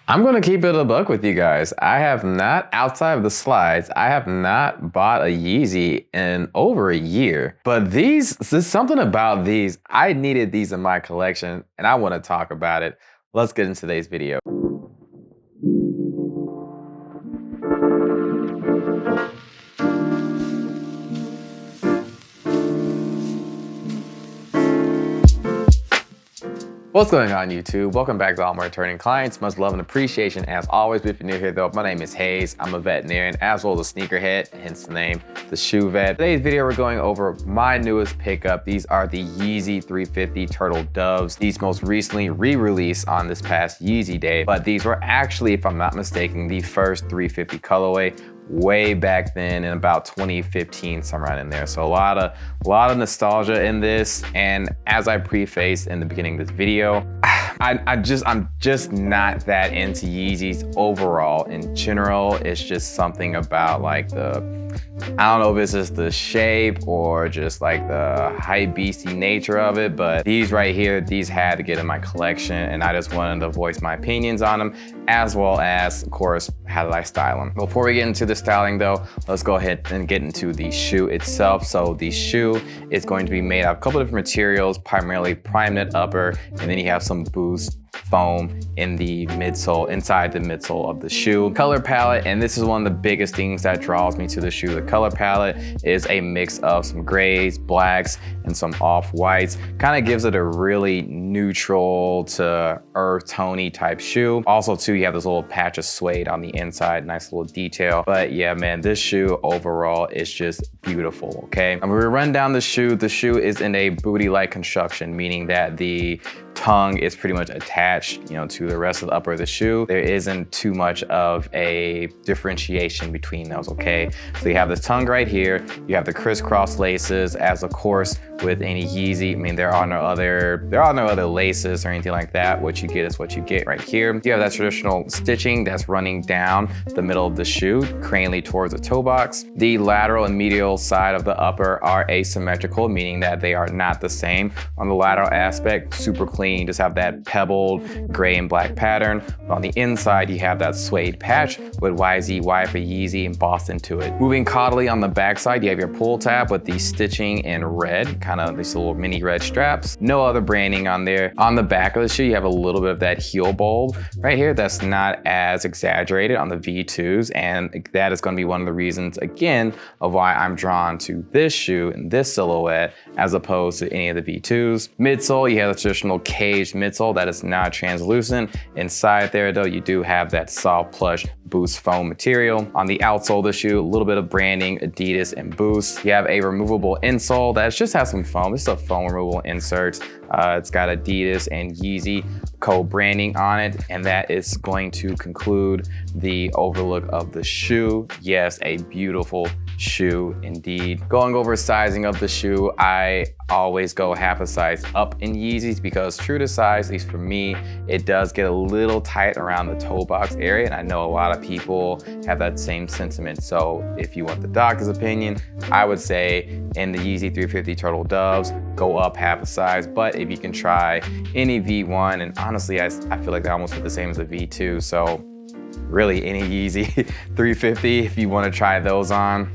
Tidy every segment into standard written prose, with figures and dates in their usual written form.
I'm gonna keep it a buck with you guys. I have not, outside of the slides, I have not bought a Yeezy in over a year. But there's something about these. I needed these in my collection and I wanna talk about it. Let's get into today's video. What's going on, YouTube? Welcome back to all my returning clients. Much love and appreciation as always. If you're new here though, my name is Hayes. I'm a veterinarian as well as a sneakerhead, hence the name, the shoe vet. Today's video, we're going over my newest pickup. These are the Yeezy 350 Turtle Doves. These most recently re-released on this past Yeezy day, but these were actually, if I'm not mistaken, the first 350 colorway way back then in about 2015, somewhere around in there. So a lot of nostalgia in this. And as I prefaced in the beginning of this video, I'm just not that into Yeezys overall. In general, it's just something about like I don't know if it's just the shape or just like the hype beastie nature of it, but these right here, these had to get in my collection and I just wanted to voice my opinions on them, as well as, of course, how did I style them. Before we get into the styling though, let's go ahead and get into the shoe itself. So the shoe is going to be made out of a couple of different materials, primarily prime knit upper, and then you have some boost foam in the midsole, inside the midsole of the shoe. Color palette, and this is one of the biggest things that draws me to the shoe. The color palette is a mix of some grays, blacks, and some off-whites. Kind of gives it a really neutral to earth tony type shoe. Also too, you have this little patch of suede on the inside, nice little detail. But yeah, man, this shoe overall is just beautiful, okay? I'm gonna run down the shoe. The shoe is in a booty-like construction, meaning that the tongue is pretty much attached, to the rest of the upper of the shoe. There isn't too much of a differentiation between those, okay? So you have this tongue right here, you have the crisscross laces, as of course with any Yeezy. I mean, there are no other laces or anything like that. What you get is what you get right here. You have that traditional stitching that's running down the middle of the shoe, cranially towards the toe box. The lateral and medial side of the upper are asymmetrical, meaning that they are not the same. On the lateral aspect, super clean, just have that pebbled gray and black pattern. But on the inside, you have that suede patch with YZY for Yeezy embossed into it. Moving caudally on the backside, you have your pull tab with the stitching in red, kind of these little mini red straps. No other branding on there. On the back of the shoe, you have a little bit of that heel bulb right here that's not as exaggerated on the V2s, and that is going to be one of the reasons, again, of why I'm drawn to this shoe and this silhouette as opposed to any of the V2s. Midsole, you have the traditional caged midsole that is not translucent. Inside there though, you do have that soft plush Boost foam material. On the outsole of the shoe, a little bit of branding, Adidas and Boost. You have a removable insole that just has some foam. It's a foam removable insert. It's got Adidas and Yeezy co-branding on it, and that is going to conclude the overlook of the shoe. Yes, a beautiful shoe indeed. Going over sizing of the shoe, I always go half a size up in Yeezys because true to size, at least for me, it does get a little tight around the toe box area, and I know a lot of people have that same sentiment. So if you want the doctor's opinion, I would say in the Yeezy 350 Turtle Doves, go up half a size. But if you can try any V1, and honestly, I feel like they almost fit the same as a V2, so really any Yeezy 350, if you want to try those on,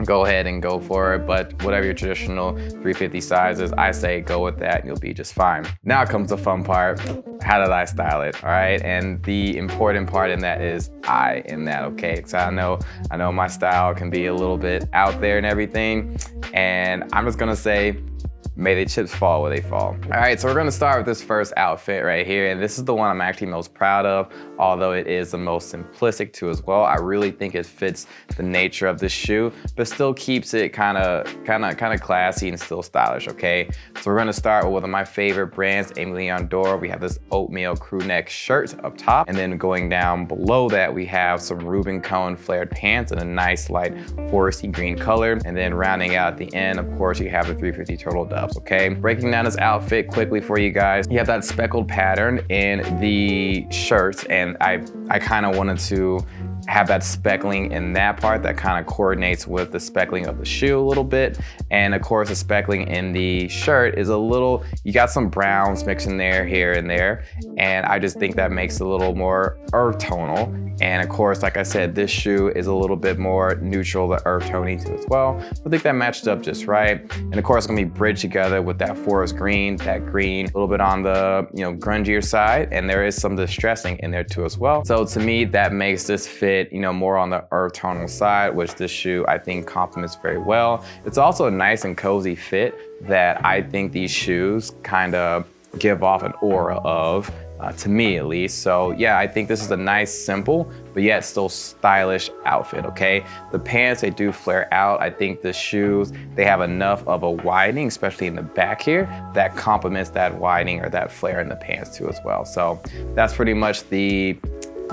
go ahead and go for it. But whatever your traditional 350 size is, I say go with that and you'll be just fine. Now comes the fun part. How did I style it? All right. And the important part in that is I in that, okay? Because I know my style can be a little bit out there and everything. And I'm just gonna say, may the chips fall where they fall. All right, so we're gonna start with this first outfit right here, and this is the one I'm actually most proud of, although it is the most simplistic too as well. I really think it fits the nature of this shoe, but still keeps it kind of classy and still stylish, okay? So we're gonna start with one of my favorite brands, Aimé Leon Dore. We have this oatmeal crew neck shirt up top, and then going down below that, we have some Reuben Cohen flared pants in a nice light foresty green color, and then rounding out at the end, of course, you have the 350 Turtle Dove. Okay, breaking down this outfit quickly for you guys. You have that speckled pattern in the shirt, and I kind of wanted to have that speckling in that part that kind of coordinates with the speckling of the shoe a little bit. And of course the speckling in the shirt is a little, you got some browns mixed in there, here and there. And I just think that makes it a little more earth tonal. And of course, like I said, this shoe is a little bit more neutral to earth tony too as well. I think that matched up just right. And of course, it's gonna be bridged together with that forest green, a little bit on the grungier side, and there is some distressing in there too as well. So to me, that makes this fit more on the earth tonal side, which this shoe I think complements very well. It's also a nice and cozy fit that I think these shoes kind of give off an aura of. To me at least. So yeah, I think this is a nice, simple, but yet still stylish outfit, okay? The pants, they do flare out. I think the shoes, they have enough of a widening, especially in the back here, that complements that widening or that flare in the pants too as well. So that's pretty much the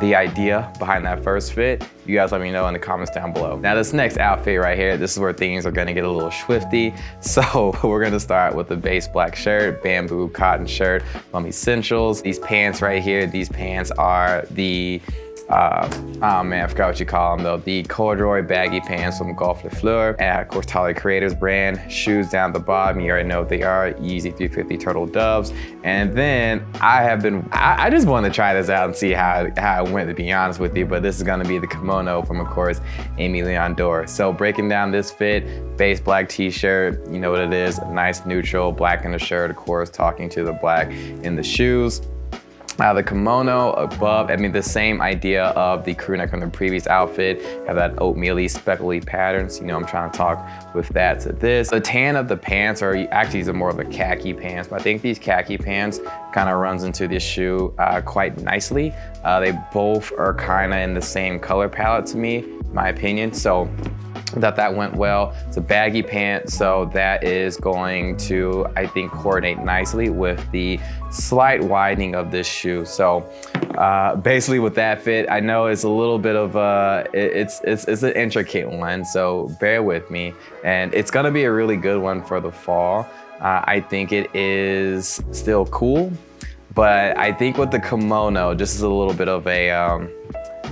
idea behind that first fit. You guys let me know in the comments down below. Now this next outfit right here, this is where things are gonna get a little swifty. So we're gonna start with the base black shirt, bamboo cotton shirt from Essentials. These pants right here, these pants are the oh man, I forgot what you call them though. The corduroy baggy pants from Golf Le Fleur. And of course, Tyler Creators brand. Shoes down the bottom, you already know what they are. Yeezy 350 Turtle Doves. And then I just wanted to try this out and see how it went, to be honest with you. But this is gonna be the kimono from, of course, Amy Leon Dore. So breaking down this fit, base black t-shirt, you know what it is. Nice neutral, black in the shirt, of course, talking to the black in the shoes. The kimono above, I mean, the same idea of the crew neck from the previous outfit, have that oatmeal-y, speckly patterns. I'm trying to talk with that to this. The tan of the pants are actually more of a khaki pants, but I think these khaki pants kind of runs into this shoe quite nicely. They both are kind of in the same color palette to me, in my opinion. So that went well. It's a baggy pant, so that is going to, I think, coordinate nicely with the slight widening of this shoe. So basically with that fit, I know it's a little bit of it's an intricate one, so bear with me. And it's gonna be a really good one for the fall. I think it is still cool, but I think with the kimono, just is a little bit of a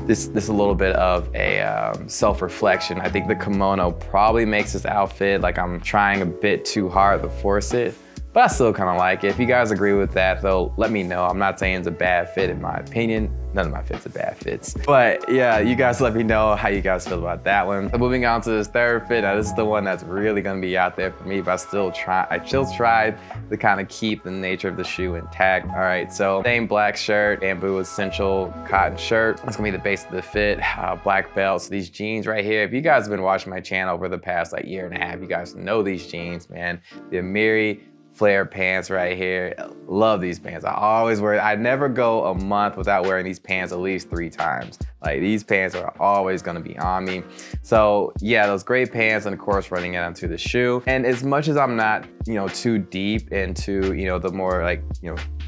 this a little bit of a self-reflection. I think the kimono probably makes this outfit like I'm trying a bit too hard to force it, but I still kind of like it. If you guys agree with that though, let me know. I'm not saying it's a bad fit in my opinion. None of my fits are bad fits. But yeah, you guys let me know how you guys feel about that one. So moving on to this third fit. Now this is the one that's really gonna be out there for me, but I still tried to kind of keep the nature of the shoe intact. All right, so same black shirt, bamboo essential cotton shirt. That's gonna be the base of the fit. Black belt. So these jeans right here, if you guys have been watching my channel over the past like year and a half, you guys know these jeans, man. The Amiri flare pants right here. Love these pants. I always wear, I never go a month without wearing these pants at least 3 times. Like these pants are always gonna be on me. So yeah, those great pants, and of course running it onto the shoe. And as much as I'm not, too deep into, the more like,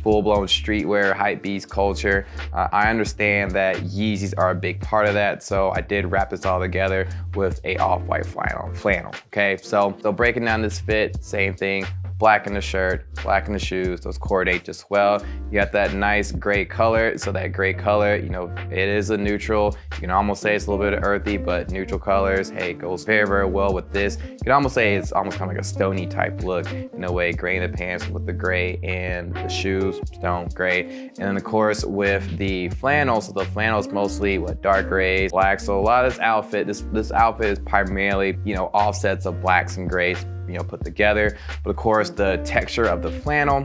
full-blown streetwear, hype beast culture, I understand that Yeezys are a big part of that. So I did wrap this all together with a off-white flannel, okay? So breaking down this fit, same thing. Black in the shirt, black in the shoes, those coordinate just well. You got that nice gray color, so that gray color, it is a neutral. You can almost say it's a little bit earthy, but neutral colors, hey, it goes very, very well with this. You can almost say it's almost kind of like a stony type look in a way, gray in the pants with the gray and the shoes, stone gray. And then of course with the flannel, so the flannel is mostly dark grays, black. So a lot of this outfit, this outfit is primarily, offsets of blacks and grays, put together. But of course the texture of the flannel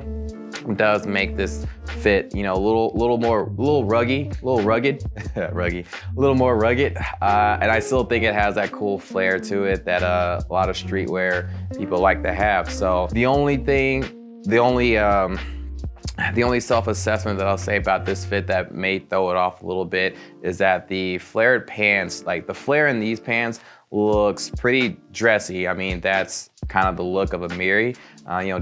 does make this fit, a little more rugged, a little more rugged. And I still think it has that cool flair to it that a lot of streetwear people like to have. So the only self-assessment that I'll say about this fit that may throw it off a little bit is that the flared pants, like the flare in these pants looks pretty dressy. I mean, that's kind of the look of Amiri,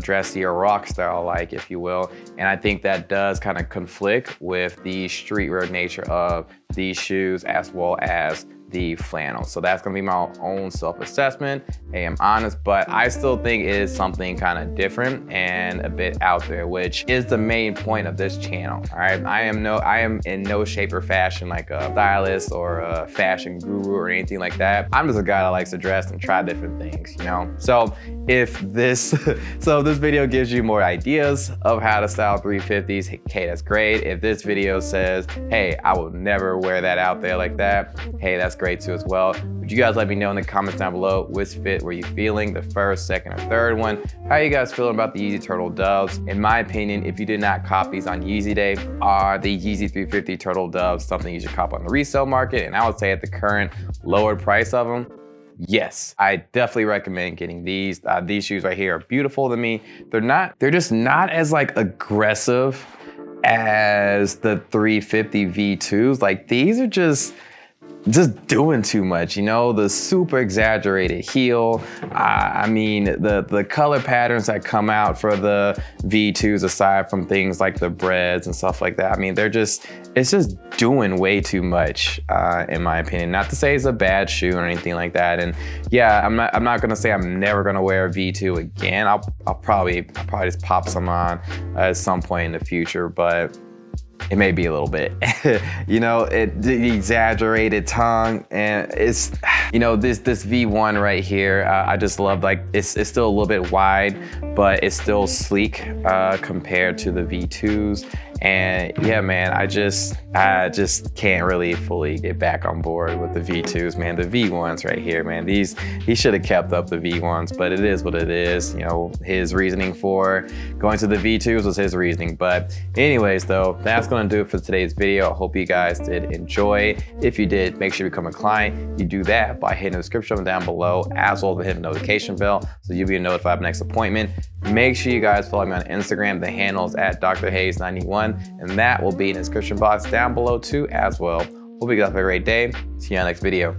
dressy or rock style like, if you will. And I think that does kind of conflict with the streetwear nature of these shoes as well as the flannel. So that's gonna be my own self-assessment. Hey, I'm honest, but I still think it is something kind of different and a bit out there, which is the main point of this channel. All right, I am in no shape or fashion like a stylist or a fashion guru or anything like that. I'm just a guy that likes to dress and try different things, you know? So if this video gives you more ideas of how to style 350s, okay, that's great. If this video says, hey, I will never wear that out there like that, hey, that's great too as well. Would you guys let me know in the comments down below which fit were you feeling, the first, second, or third one? How are you guys feeling about the Yeezy Turtle Doves? In my opinion, if you did not cop these on Yeezy Day, are the Yeezy 350 Turtle Doves something you should cop on the resale market? And I would say at the current lowered price of them, yes, I definitely recommend getting these. These shoes right here are beautiful to me. They're just not as like aggressive as the 350 V2s. Like these are just doing too much, you know, the super exaggerated heel. I mean, the color patterns that come out for the V2s, aside from things like the breads and stuff like that, I mean, it's just doing way too much, in my opinion. Not to say it's a bad shoe or anything like that. And yeah, I'm not gonna say I'm never gonna wear a V2 again. I'll probably just pop some on at some point in the future, but it may be a little bit, you know, the exaggerated tongue, and it's, you know, this V1 right here, I just love, like, it's still a little bit wide, but it's still sleek compared to the V2s. And yeah, man, I just can't really fully get back on board with the V2s, man. The V1s right here, man, he should have kept up the V1s, but it is what it is. You know, his reasoning for going to the V2s was his reasoning. But anyways, though, that's gonna do it for today's video. I hope you guys did enjoy. If you did, make sure you become a client. You do that by hitting the description down below, as well as hitting the notification bell, so you'll be notified of the next appointment. Make sure you guys follow me on Instagram. The handle's at drhayes91, and that will be in the description box down below too as well. Hope you guys have a great day. See you on the next video.